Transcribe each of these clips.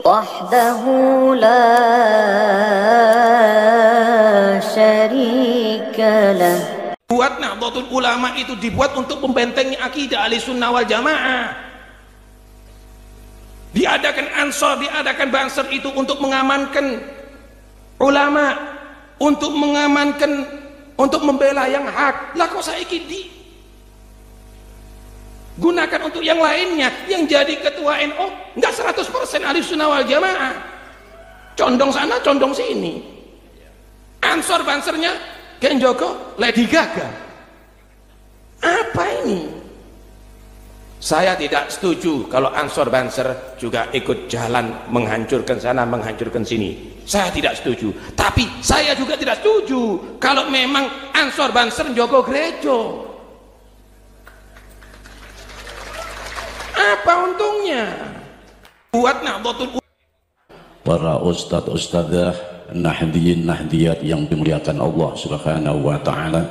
وحده لا شريك له. Buat Nahdlatul Ulama itu dibuat untuk membentengi akidah Ahlussunnah wal Jamaah. Diadakan Ansor, diadakan Banser itu untuk mengamankan ulama, untuk mengamankan, untuk membela yang hak. Lah kok saiki gunakan untuk yang lainnya. Yang jadi ketua NU enggak 100% Ahlussunnah wal Jamaah, condong sana condong sini. Ansor Bansernya Ken Joko Lady Gaga. Apa ini? Saya tidak setuju kalau Ansor Banser juga ikut jalan menghancurkan sana menghancurkan sini. Saya tidak setuju. Tapi saya juga tidak setuju kalau memang Ansor Banser Joko Gerejo. Apa untungnya? Buat Nahdlatul Ulama. Para ustadz-ustadzah, nahdiyin nahdiyat yang dimuliakan Allah Subhanahu wa taala.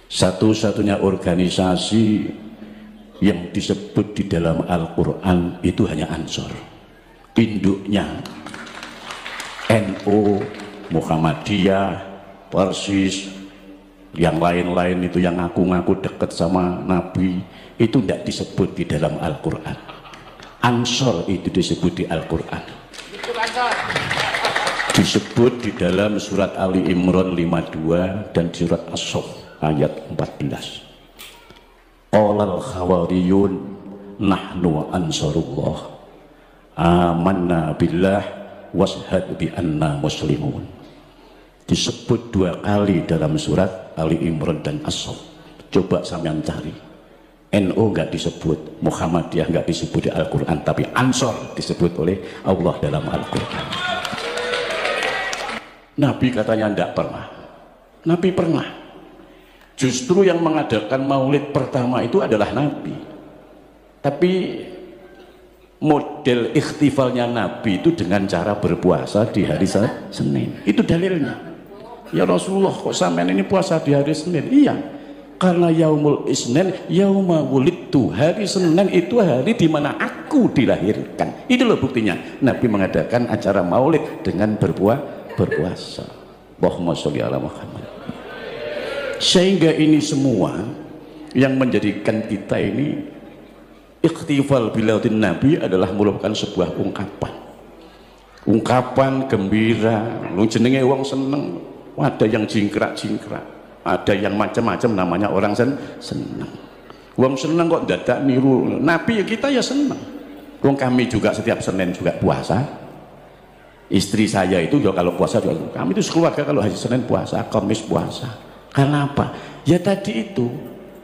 Satu-satunya organisasi yang disebut di dalam Al-Qur'an itu hanya Ansor. Induknya NU, Muhammadiyah, Persis, yang lain-lain itu yang ngaku-ngaku dekat sama Nabi itu tidak disebut di dalam Al-Quran. Ansor itu disebut di Al-Quran, disebut di dalam surat Ali Imran 52 dan surat As-Saff ayat 14. Qolal khawariyun nahnu ansarullah amanna billah washhad bi anna muslimun. Disebut 2 kali dalam surat Ali Imran dan As-Saff. Coba sampean cari. NU enggak disebut, Muhammadiyah enggak disebut di Al-Quran, tapi Ansor disebut oleh Allah dalam Al-Quran. Nabi katanya enggak pernah. Nabi pernah. Justru yang mengadakan maulid pertama itu adalah Nabi. Tapi model ikhtifalnya Nabi itu dengan cara berpuasa di hari Senin. Itu dalilnya. Ya Rasulullah, kok sampean ini puasa di hari Senin? Iya, karena yaumul isnin yauma wulidtu. Hari Senin itu hari di mana aku dilahirkan. Itu loh buktinya Nabi mengadakan acara maulid dengan berpuasa. Allahumma sholli ala Muhammad. Sehingga ini semua yang menjadikan kita ini ikhtifal bilaudin Nabi adalah merupakan sebuah ungkapan gembira. Lu jenenge wong seneng, ada yang jingkrak-jingkrak, ada yang macam-macam namanya orang seneng. Wong seneng kok dadak niru Nabi, ya kita ya seneng. Wong kami juga setiap Senin juga puasa. Istri saya itu ya kalau puasa juga, kami itu sekeluarga kalau hari Senin puasa, Kamis puasa. Karena apa? Ya tadi itu,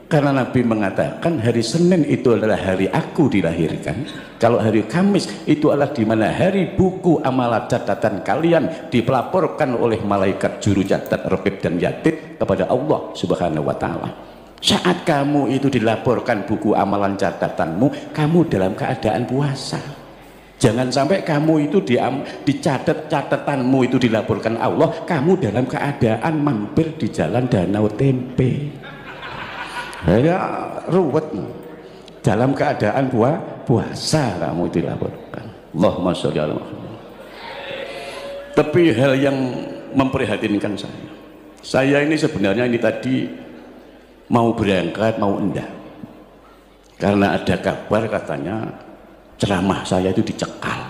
karena Nabi mengatakan hari Senin itu adalah hari aku dilahirkan. Kalau hari Kamis itu adalah di mana hari buku amalan catatan kalian dipelaporkan oleh malaikat juru catat Raqib dan Yatid kepada Allah Subhanahu wa taala. Saat kamu itu dilaporkan buku amalan catatanmu, kamu dalam keadaan puasa. Jangan sampai kamu itu dicatat catatanmu itu dilaporkan Allah, kamu dalam keadaan mampir di jalan Danau Tempe. Ya ruwet. Dalam keadaan puasa kamu dilaporkan. Allahumma sholli ala Muhammad. Tapi hal yang memprihatinkan saya ini sebenarnya ini tadi mau berangkat mau enggak, karena ada kabar katanya ceramah saya itu dicekal.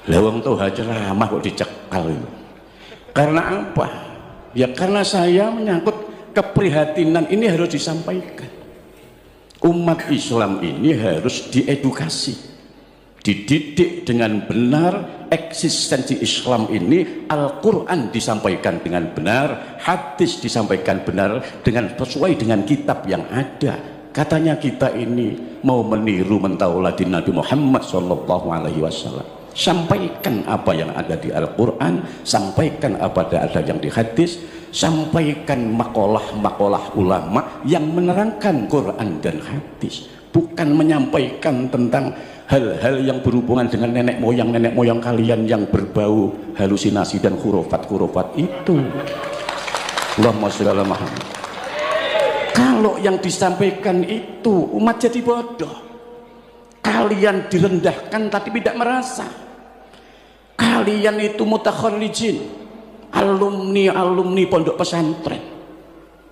Lawang toha ceramah kok dicekal itu. Karena apa? Ya karena saya menyangkut keprihatinan ini harus disampaikan. Umat Islam ini harus diedukasi, dididik dengan benar. Eksistensi Islam ini Al-Quran disampaikan dengan benar, hadis disampaikan benar dengan sesuai dengan kitab yang ada. Katanya kita ini mau meniru mentauladi Nabi Muhammad SAW. Sampaikan apa yang ada di Al-Quran, sampaikan apa yang ada yang di hadis, sampaikan makalah-makalah ulama yang menerangkan Quran dan hadis, bukan menyampaikan tentang hal-hal yang berhubungan dengan nenek moyang kalian yang berbau halusinasi dan khurafat itu. Allahumma sholli ala Muhammad. Kalau yang disampaikan itu umat jadi bodoh. Kalian direndahkan tapi tidak merasa. Kalian itu mutakharrijin, alumni pondok pesantren.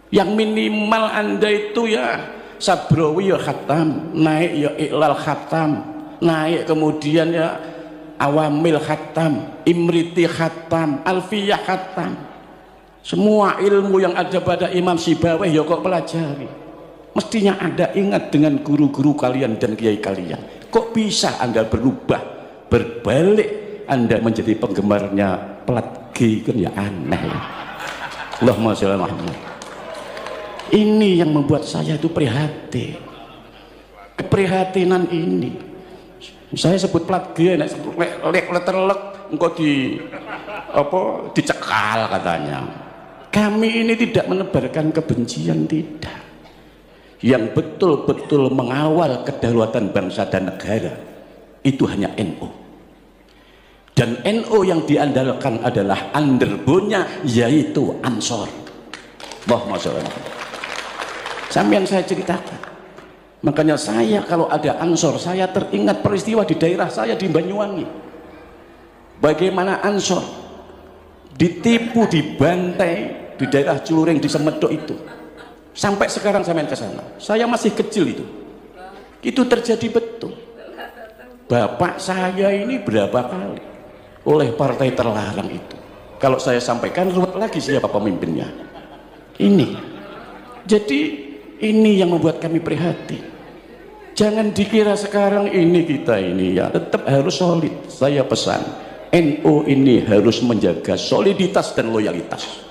Yang minimal Anda itu ya Sabrawi ya khatam, naik ya Iqlal khatam, naik kemudian ya Awamil khatam, Imriti khatam, Alfiyah khatam. Semua ilmu yang ada pada Imam Sibawayh ya kok pelajari. Mestinya Anda ingat dengan guru-guru kalian dan kiai kalian. Kok bisa Anda berubah, berbalik Anda menjadi penggemarnya plat G, kan ya aneh. Allahumma sholli ala Muhammad. Ini yang membuat saya itu prihatin. Keprihatinan ini. Saya sebut plat G, nek letter-lek engkau dicekal katanya. Kami ini tidak menebarkan kebencian, tidak. Yang betul-betul mengawal kedaulatan bangsa dan negara itu hanya NU. Dan NU yang diandalkan adalah underbone-nya, yaitu Ansor. Allahumma sholli ala Muhammad. Sampai yang saya ceritakan. Makanya saya kalau ada Ansor, saya teringat peristiwa di daerah saya di Banyuwangi. Bagaimana Ansor ditipu, dibantai di daerah Culureng, di Semedok itu. Sampai sekarang saya main ke sana. Saya masih kecil itu. Itu terjadi betul. Bapak saya ini berapa kali oleh partai terlarang itu. Kalau saya sampaikan ruwet lagi siapa pemimpinnya. Ini. Jadi ini yang membuat kami prihatin. Jangan dikira sekarang ini kita ini ya tetap harus solid. Saya pesan NU ini harus menjaga soliditas dan loyalitas.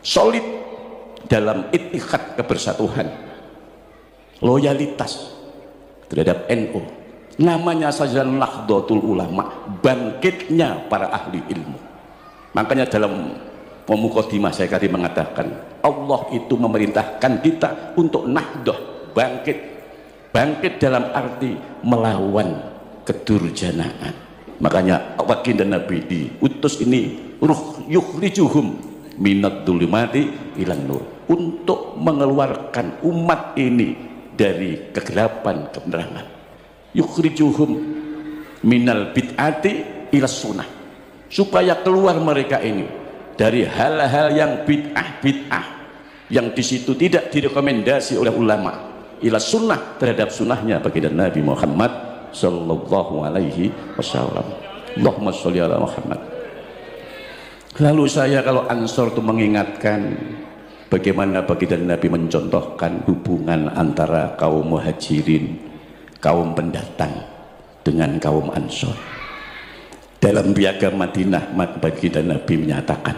Solid dalam ittihad kebersatuan, loyalitas terhadap NU. Namanya saja Nahdlatul Ulama, bangkitnya para ahli ilmu. Makanya dalam mukadimah saya tadi mengatakan Allah itu memerintahkan kita untuk nahdah, bangkit dalam arti melawan kedurjanaan. Makanya baginda Nabi diutus ini yukhrijuhum minad dzulumati ilan nur, untuk mengeluarkan umat ini dari kegelapan kebenaran. Yukhrijuhum minal bid'ati ila sunnah, supaya keluar mereka ini dari hal-hal yang bid'ah yang di situ tidak direkomendasi oleh ulama, ila sunnah, terhadap sunnahnya baginda Nabi Muhammad sallallahu alaihi wasallam. Allahumma sholli ala Muhammad. Lalu saya kalau Ansor itu mengingatkan bagaimana baginda Nabi mencontohkan hubungan antara kaum muhajirin, kaum pendatang dengan kaum Ansor. Dalam piagam Madinah baginda Nabi menyatakan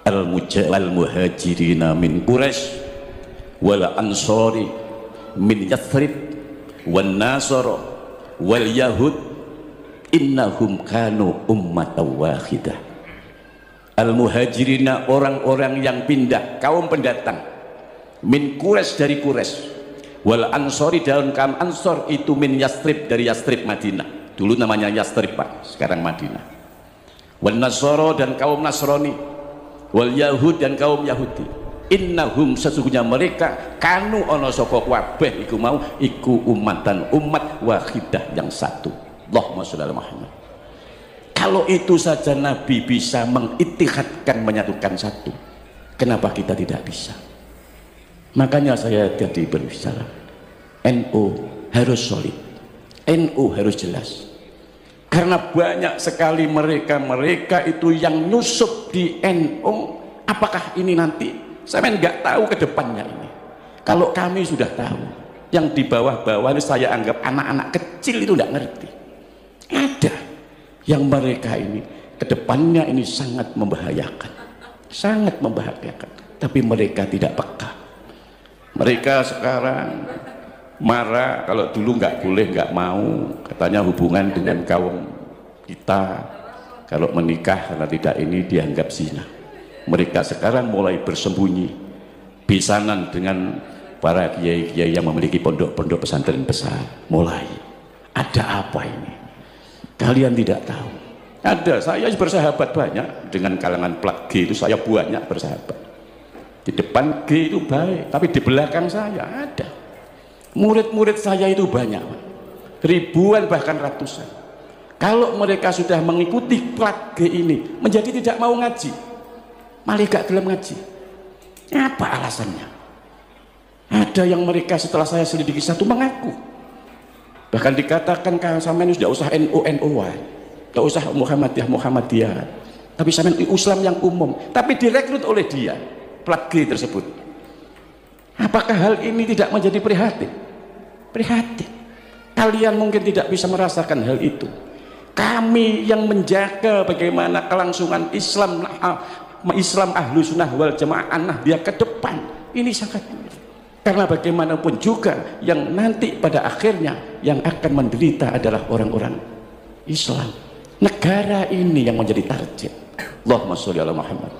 al-muhajirina min Quraisy wal ansori min Yathrib wan nasara wal yahud innahum kanu ummatan wahidah. Al-muhajirina, orang-orang yang pindah, kaum pendatang, min Quraisy, dari Quraisy, wal ansori, daun kaum Ansor itu min Yathrib, dari Yathrib Madinah. Dulu namanya Yathrib Pak, sekarang Madinah. Wal nasara, dan kaum Nasrani, wal yahud, dan kaum Yahudi. Innahum, sesungguhnya mereka, kanu ono saka kabeh iku mau iku umat wahidah, yang satu. Allahumma sholli ala Muhammad. Kalau itu saja Nabi bisa mengittihadkan, menyatukan satu, kenapa kita tidak bisa? Makanya saya tadi berbicara, NU harus solid, NU harus jelas. Karena banyak sekali mereka itu yang nyusup di NU. Apakah ini nanti? Saya nggak tahu ke depannya ini. Kalau kami sudah tahu, yang di bawah-bawah ini saya anggap anak-anak kecil itu nggak ngerti. Ada yang mereka ini kedepannya ini sangat membahayakan, tapi mereka tidak peka. Mereka sekarang marah kalau dulu nggak boleh, nggak mau, katanya hubungan dengan kaum kita kalau menikah karena tidak ini dianggap zina. Mereka sekarang mulai bersembunyi, bisanan dengan para kiai-kiai yang memiliki pondok-pondok pesantren besar. Mulai ada apa ini? Kalian tidak tahu. Ada, saya bersahabat banyak dengan kalangan plat G itu, saya banyak bersahabat. Di depan G itu baik, tapi di belakang saya ada. Murid-murid saya itu banyak. ribuan bahkan ratusan. Kalau mereka sudah mengikuti plage ini menjadi tidak mau ngaji, malah gak gelem ngaji. Apa alasannya? Ada yang mereka setelah saya selidiki satu mengaku, bahkan dikatakan kan sampean sudah usah NU tidak usah Muhammadiyah, tapi sampean Islam yang umum, tapi direkrut oleh dia plage tersebut. Apakah hal ini tidak menjadi prihatin? Prihatin. Kalian mungkin tidak bisa merasakan hal itu. Kami yang menjaga bagaimana kelangsungan Islam ahlu sunnah wal jamaah dia ke depan, ini sangat, karena bagaimanapun juga yang nanti pada akhirnya yang akan menderita adalah orang-orang Islam. Negara ini yang menjadi target. Allahumma sholli ala Muhammad.